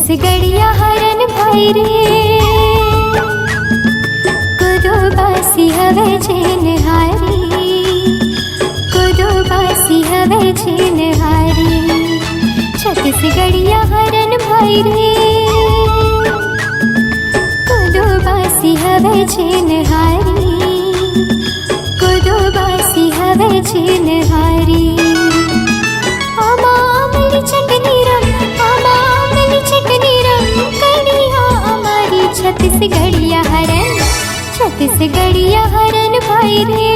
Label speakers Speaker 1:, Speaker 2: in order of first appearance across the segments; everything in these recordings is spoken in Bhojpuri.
Speaker 1: छत्तीसगढ़िया हरन भाई रे कुदो बासी हवे झेन हारी कुदो बासी हवे झेन हारी छत्तीसगढ़िया हरन भाई रे कुदो बासी हवे झेन हारी कुदो बासी हवे झेन हारी छत्तीसगढ़िया हरन भाई रे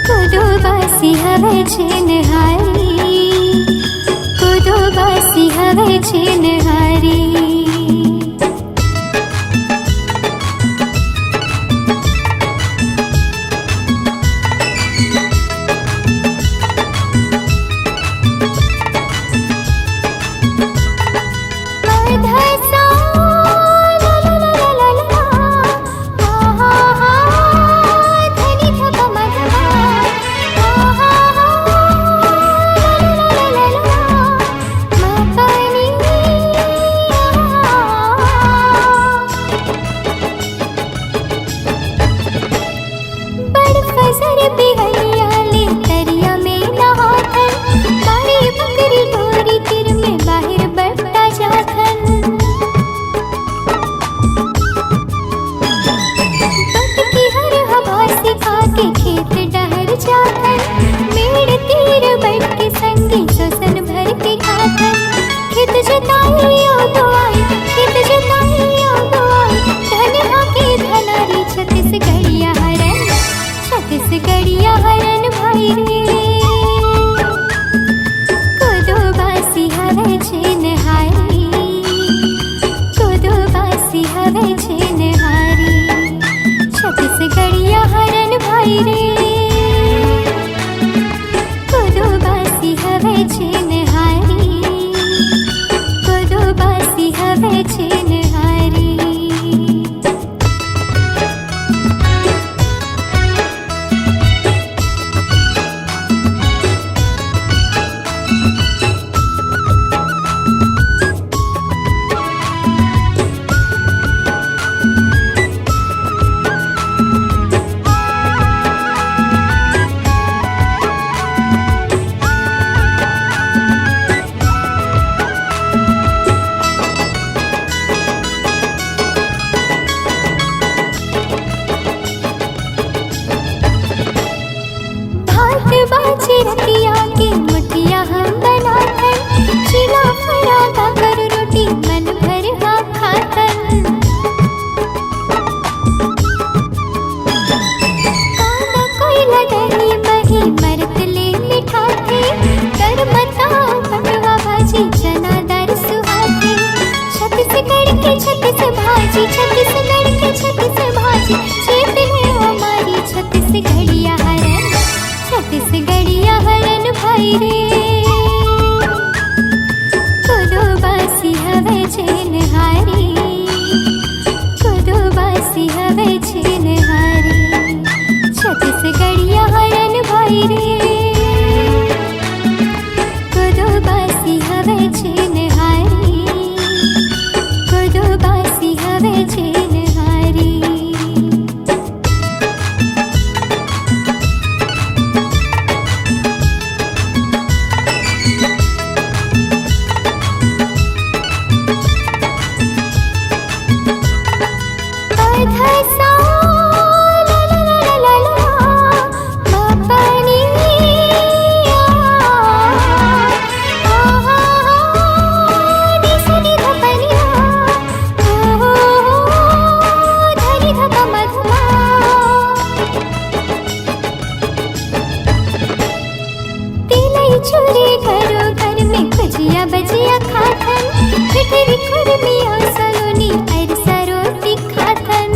Speaker 1: कुदो बासी हवे झेन हारी कुदो बासी हवे झेन हारी छत्तीसगढ़िया हरन भाई रे कुदो बासी हवे झेन हारी कुदो बासी हवे झेन हारी छत्तीसगढ़िया हरन भाई रे कुदो बासी हवे झेन हारी कुदो बासी हवे झेन हारी रतिया की मुठिया हम बनाथन चिला फरादा कर रोटी मन भर खाथन काना कोई लड़नी बही मरत ले मिठाथे कर मता पटवा भाजी चना दर सुहाथे छत्तीसगढ़ के छत्तीस भाजी छत्तीसगढ़ के छत्तीस भाजी चेत है हमारी छत्तीसगढ़िया हरन छत्तीसगढ़िया हरन भाई रे कुदो बासी हवे झेन हारी कुदो बासी हवे झेन हारी छत्तीसगढ़िया हरन भाई रे कुदो बासी हवे झेन हारी कुदो बासी हवे झेन हारी बजिया बजिया खाथन ठिठरी खुरमिया सलोनी अरसा रोटी खाथन